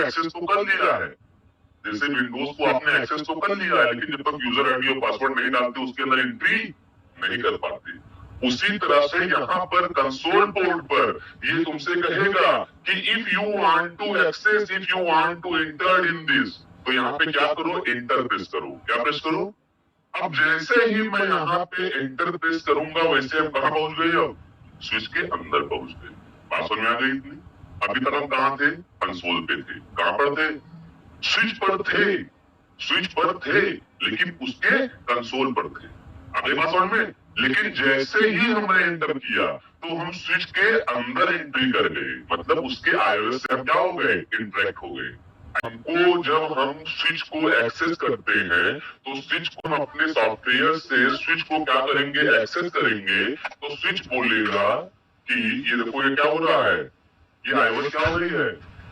Access तो कर लिया है, जैसे विंडोज को आपने एक्सेस तो कर लिया है, लेकिन जब तक यूजर आईडी और पासवर्ड नहीं डालते उसके अंदर एंट्री नहीं कर पाते। उसी तरह से यहाँ पर कंसोल पोर्ट पर ये तुमसे कहेगा कि if you want to access, if you want to enter in this, तो यहाँ पे क्या करो, एंटर प्रेस करो। क्या प्रेस करो? अब जैसे ही मैं यहाँ पे एंटर प्रेस करूंगा वैसे हम कहाँ पहुंच गए, अब स्विच के अंदर पहुंच गए, पासवर्ड में आ गई इतनी। अभी तक हम कहाँ थे? कंसोल पे थे। कहाँ पर थे? स्विच पर थे, स्विच पर थे, लेकिन उसके कंसोल पर थे। आगे बात समझ में? लेकिन जैसे ही हमने एंटर किया तो हम स्विच के अंदर एंट्री कर गए, मतलब उसके आईओएस से हम क्या हो गए, इंटरेक्ट हो गए। हमको जब हम स्विच को एक्सेस करते हैं तो स्विच को हम अपने सॉफ्टवेयर से स्विच को क्या करेंगे, एक्सेस करेंगे, तो स्विच बोलेगा कि ये देखो ये क्या हो रहा है, ये आईओएस क्या हो रही है,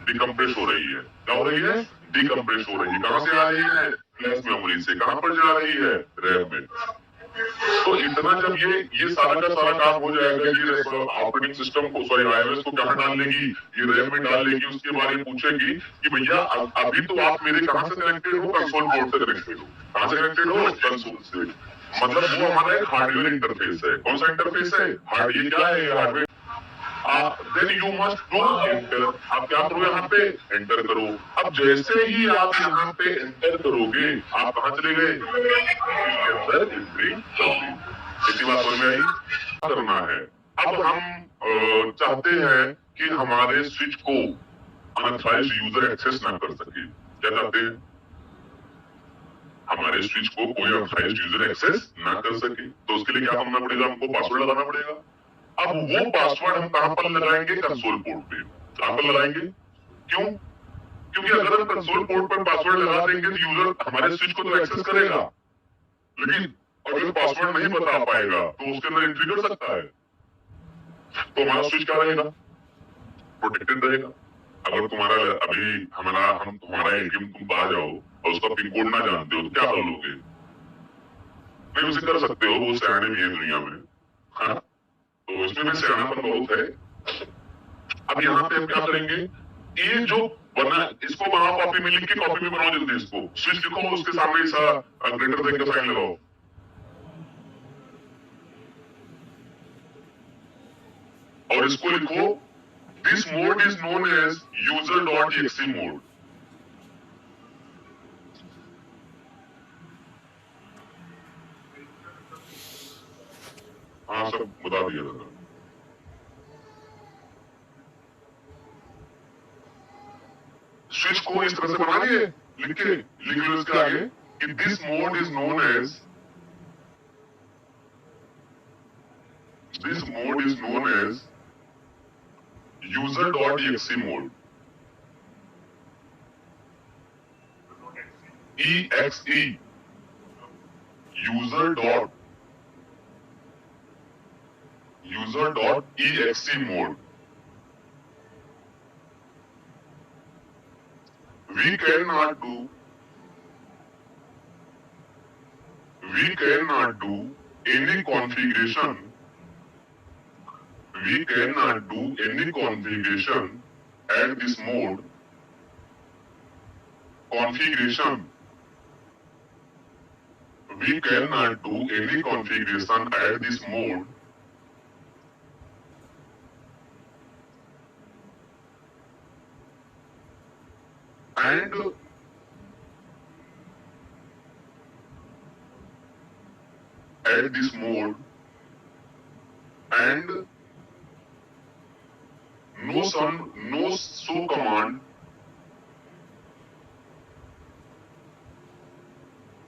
डिकम्प्रेस हो रही है। क्या हो रही है? डिकम्प्रेस हो रही है। कहाँ से आ रही है? फ्लैश मेमोरी से। कहाँ पर जा रही है? रैम में। तो इतना जब ये सारा का सारा काम हो जाएगा, ये ऑपरेटिंग सिस्टम को, सॉरी आईओएस को कहाँ डाल लेगी, ये रैम में डाल लेगी। उसके बारे में पूछेगी कि भैया अभी तो आप मेरे कहाँ से कनेक्टेड हो? कंसोल पोर्ट से कनेक्टेड हो। कहाँ से कनेक्टेड हो? कंसोल से। मतलब वो हमारा एक हार्डवेयर इंटरफेस है। कौन सा इंटरफेस है? ये क्या है? Hardware. Then you must do enter. आप क्या करो, यहाँ पे एंटर करो। अब जैसे ही आप यहाँ पे एंटर करोगे, आप कहाँ चले गए? इसके अंदर एंट्री करोगे। इसी बात समझ में आई? करना है। अब हम चाहते हैं कि हमारे स्विच को अनऑथराइज्ड यूजर एक्सेस ना कर सके। क्या चाहते हैं? हमारे स्विच को कोई अनऑथराइज्ड यूजर एक्सेस ना कर सके। तो उसके लिए क्या करना पड़ेगा? हमको पासवर्ड लगाना पड़ेगा। अब वो पासवर्ड हम कहां पर लगाएंगे? कंसोल पोर्ट पे। कहां पर लगाएंगे? क्यों? क्योंकि अगर हम कंसोल पोर्ट पर पासवर्ड लगा देंगे तो यूजर हमारे स्विच को तो एक्सेस करेगा, लेकिन अगर पासवर्ड नहीं बता पाएगा तो उसके अंदर एंट्री कर सकता है। तो हमारा स्विच क्या रहेगा? प्रोटेक्टेड रहेगा। अगर तुम्हारा अभी हम तुम्हारा एटीएम तुम आ जाओ और उसका पिन कोड ना जानते हो तो क्या कर लोगे? नहीं, उसे कर सकते हो, वो सियाने भी है दुनिया में। हाँ, तो इसमें भी सियानापन बहुत है। अब यहाँ पे हम क्या करेंगे, ये जो बना इसको बनाओ, कॉपी में लिख के कॉपी में बनाओ जल्दी। इसको स्विच लिखो, उसके सामने सा ग्रेटर देन का साइन लगाओ। और इसको लिखो, this mode is known as user dot exe mode. हाँ, सब बता दिया था। स्विच को इस तरह से बना लिए, लिख लो इसके आगे कि this mode is known as, this mode is known as user dot exe mode. EXE, user dot EXE mode. we cannot do any configuration, we cannot do any configuration at this mode, configuration, we cannot do any configuration at this mode and at this mode and no show command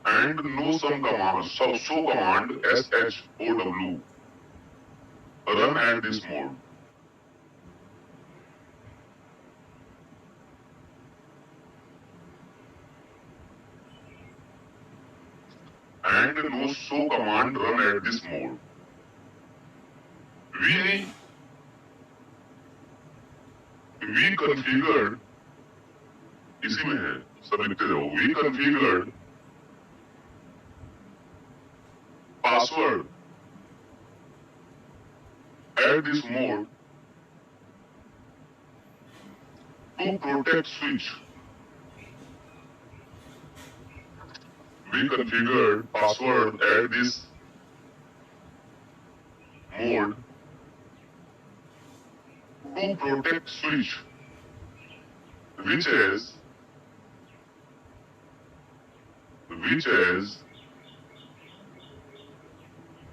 and no some command, show command SHOW run at this mode. And no show command run at this mode. We configured, इसी में है, सब लिखते जाओ, we configured password at this mode to protect switch, reconfigured password at this mode to protect switch, which is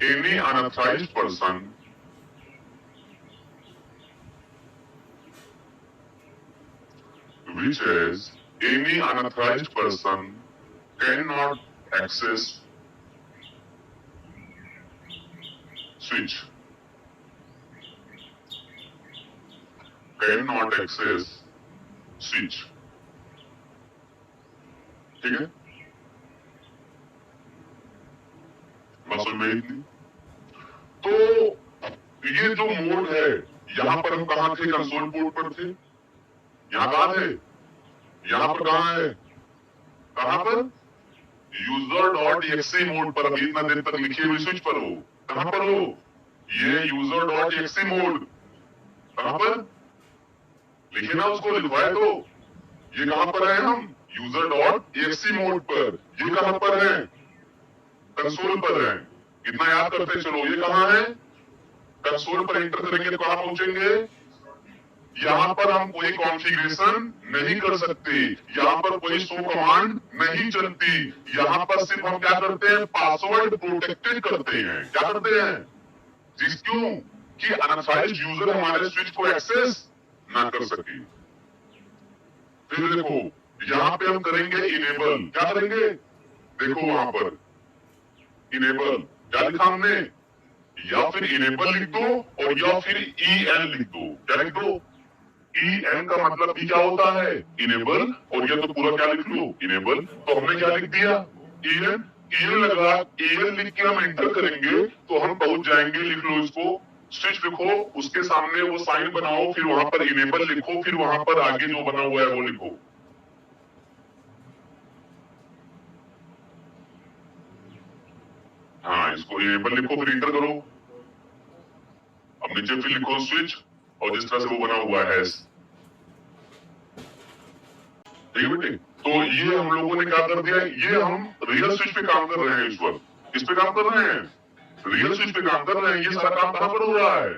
any unauthorized person cannot access switch, ठीक है। बात समझ में आई इतनी? तो ये जो मोड है, यहां पर हम कहां थे? कंसोल पोर्ट पर थे। यहां कहां थे? यहां पर कहां है? कहां पर? user.exe मोड पर। अभी इतना देर तक लिखे हुए स्विच पर हो। कहां पर हो? ये user.exe मोड कहां पर लिखे ना? उसको लिखवाए तो। ये कहां पर है? हम user.exe मोड पर। ये कहां पर है? कंसोल पर है। इतना याद करते चलो। ये कहां है? कंसोल पर एंटर करेंगे तो कहां पहुंचेंगे? यहां पर हम कोई कॉन्फ़िगरेशन नहीं कर सकते, यहां पर कोई शो कमांड नहीं चलती, यहां पर सिर्फ हम क्या करते हैं? पासवर्ड प्रोटेक्टेड करते हैं। क्या करते हैं? जिस क्यों कि अनऑथराइज्ड यूजर हमारे स्विच को एक्सेस ना कर सके। फिर देखो यहां पे हम करेंगे इनेबल। क्या करेंगे? देखो वहां पर इनेबल क्या लिखा हमने? या फिर इनेबल लिख दो और या फिर EN लिख दो। क्या लिख दो? EN का मतलब भी क्या होता है? इनेबल। और ये तो पूरा क्या लिख लो? इनेबल। तो हमने क्या लिख दिया? EN। EN लगा, EN लिख के हम एंटर करेंगे तो हम पहुंच जाएंगे। लिख लो इसको। स्विच लिखो, उसके सामने वो साइन बनाओ, फिर वहां पर इनेबल लिखो, फिर वहां पर आगे जो बना हुआ है वो लिखो। हाँ, इसको इनेबल लिखो, फिर इंटर करो। अब नीचे फिर लिखो स्विच और जिस तरह से वो बना हुआ है। ठीक है बेटे? तो ये हम लोगों ने क्या कर दिया? ये हम रियल स्विच पे काम कर रहे हैं इस वक्त। किस पे काम कर रहे हैं? रियल स्विच पे काम कर रहे हैं। ये सारा काम कहां पर हो रहा है?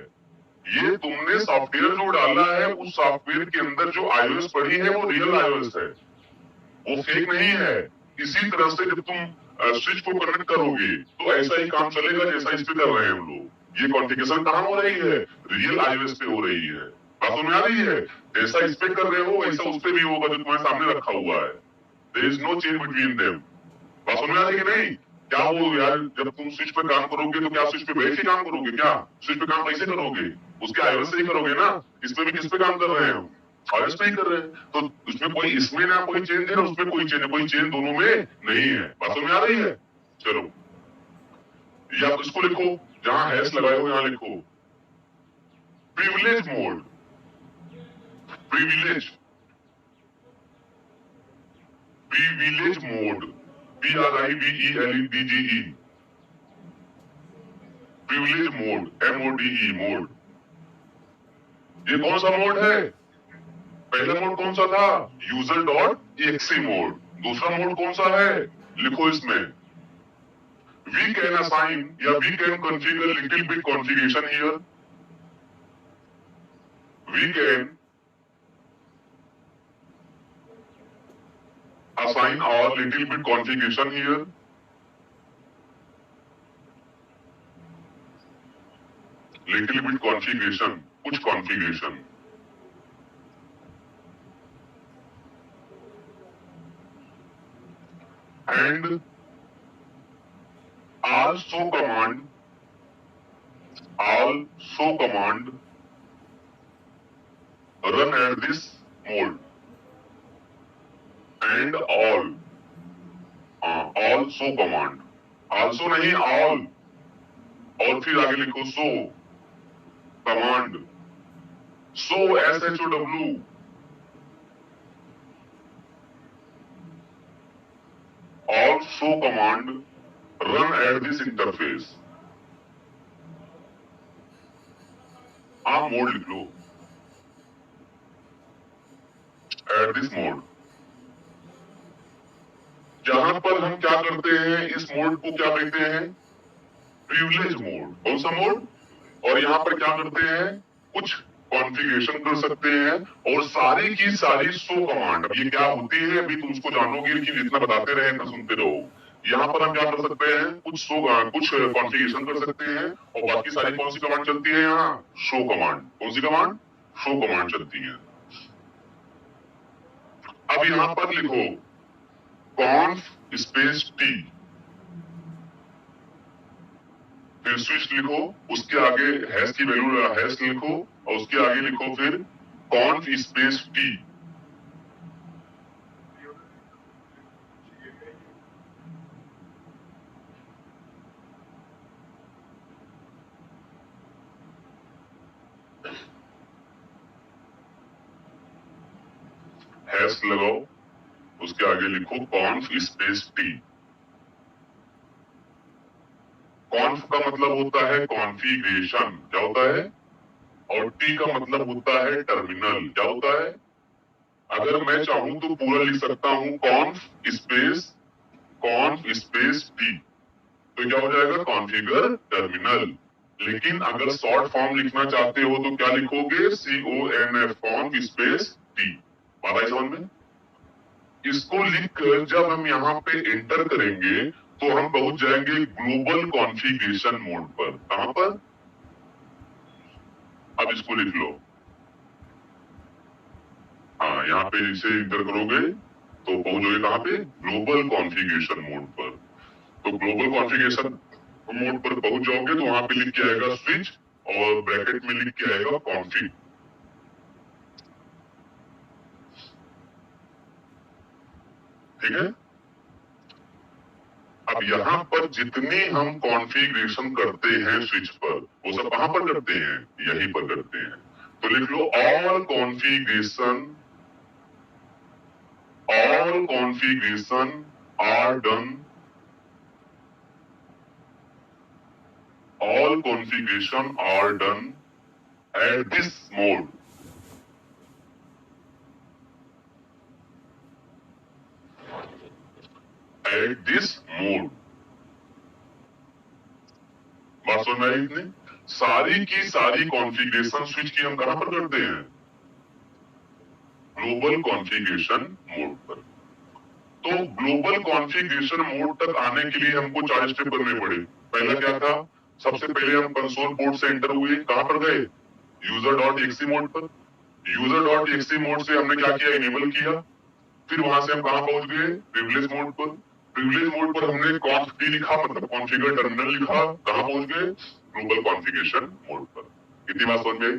ये तुमने सॉफ्टवेयर जो डाला है, उस सॉफ्टवेयर के अंदर जो iOS पड़ी है वो रियल iOS है, वो फेक नहीं है। इसी तरह से जब तुम स्विच को कनेक्ट करोगे तो ऐसा ही काम चलेगा जैसा इस पे कर रहे हैं हम लोग। ये कॉन्फ़िगरेशन कहां हो रही है? रियल iOS पे हो रही है। बात समझ में आ रही है? जैसा इस पे कर रहे हो वैसा उस पे भी होगा जो तुम्हारे सामने रखा हुआ है। There is no change between them. बात समझ में आ रही है कि नहीं? क्या वो यार, जब तुम स्विच पे काम करोगे तो क्या स्विच पे बैठ के काम करोगे? क्या स्विच पे काम कैसे करोगे? उसके iOS से ही करोगे ना। इसमें भी किस पे काम कर रहे हैं हम? iOS पे ही कर रहे हैं। तो उसमें कोई, इसमें ना कोई चेंज है ना उसमें कोई चेंज है। कोई चेंज दोनों में नहीं है। बात समझ में आ रही है? चलो, या तो इसको लिखो, जहां हैश लगाए हो यहां लिखो privilege mode. Privilege privilege mode, PRIVELEDGE। Privilege mode, MODE mode. ये कौन सा मोड है? पहला मोड कौन सा था? user.exe mode. दूसरा मोड कौन सा है? लिखो इसमें we can assign या we can configure little bit configuration here. We can assign our little bit configuration here. Little bit configuration, कुछ configuration. And also command run at this mode and all show command, also नहीं all, और फिर आगे लिखो show command, show SHOW, all show command run at this interface. आप mode लिख लो, at this mode. जहां पर हम क्या करते हैं, इस मोड को क्या कहते हैं, प्रिविलेज मोड। कौन सा मोड? और यहाँ पर क्या करते हैं, कुछ कॉन्फ़िगरेशन कर सकते हैं, और सारी की सारी शो कमांड। अब ये क्या होती है अभी तुम उसको जानोगे, लेकिन जितना बताते रहे ना सुनते रहो। यहाँ पर हम क्या कर सकते हैं, कुछ कॉन्फ़िगरेशन कर सकते हैं, और बाकी सारी कौन सी कमांड चलती है यहाँ, शो कमांड। कौन सी कमांड? शो कमांड चलती है। अब यहाँ पर लिखो कॉन्फ स्पेस टी, फिर स्विच लिखो, उसके आगे हैश की वैल्यू हैश लिखो, और उसके आगे लिखो फिर कॉन्फ स्पेस टी। हैश लगाओ, उसके आगे लिखो कॉन्फ स्पेस टी। कॉन्फ का मतलब होता है कॉन्फ़िगरेशन, क्या होता है, और टी का मतलब होता है टर्मिनल, क्या होता है। अगर मैं चाहूं तो पूरा लिख सकता हूं कॉन्फ स्पेस टी, तो क्या हो जाएगा, कॉन्फ़िगर टर्मिनल। लेकिन अगर शॉर्ट फॉर्म लिखना चाहते हो तो क्या लिखोगे, CONF, कॉन्फ स्पेस टी। बात आई समझ में? इसको लिखकर जब हम यहाँ पे एंटर करेंगे तो हम पहुंच जाएंगे ग्लोबल कॉन्फ़िगरेशन मोड पर। कहां पर? अब इसको लिख लो। हाँ, यहाँ पे इसे एंटर करोगे तो पहुंचोगे कहां पे, ग्लोबल कॉन्फ़िगरेशन मोड पर। तो ग्लोबल कॉन्फ़िगरेशन मोड पर पहुंच जाओगे तो वहां पे लिख के आएगा स्विच, और ब्रैकेट में लिख के आएगा कॉन्फ़िग। ठीक है। अब यहाँ पर जितनी हम कॉन्फ़िगरेशन करते हैं स्विच पर, वो सब कहां पर करते हैं, यहीं पर करते हैं। तो लिख लो all configuration are done all configuration are done at this mode। at this mode। बात समझ में आई इतनी? सारी की सारी कॉन्फ़िगरेशन स्विच की हम कहां पर करते हैं, ग्लोबल कॉन्फ़िगरेशन मोड पर। तो ग्लोबल कॉन्फ़िगरेशन मोड तक आने के लिए हमको 4 स्टेप करने पड़े। पहला क्या था, सबसे पहले हम कंसोल पोर्ट से एंटर हुए, कहां पर गए, यूजर डॉट एक्सी मोड पर। यूजर डॉट एक्सी मोड से हमने क्या किया, इनेबल किया। फिर वहां से हम कहां पहुंच गए, प्रिविलेज मोड पर। प्रिविलेज मोड पर हमने कॉन्फ टी लिखा, मतलब कॉन्फ़िगर टर्मिनल लिखा, कहां पहुंच गए, ग्लोबल कॉन्फ़िगरेशन मोड पर। कितनी बात समझ में आई?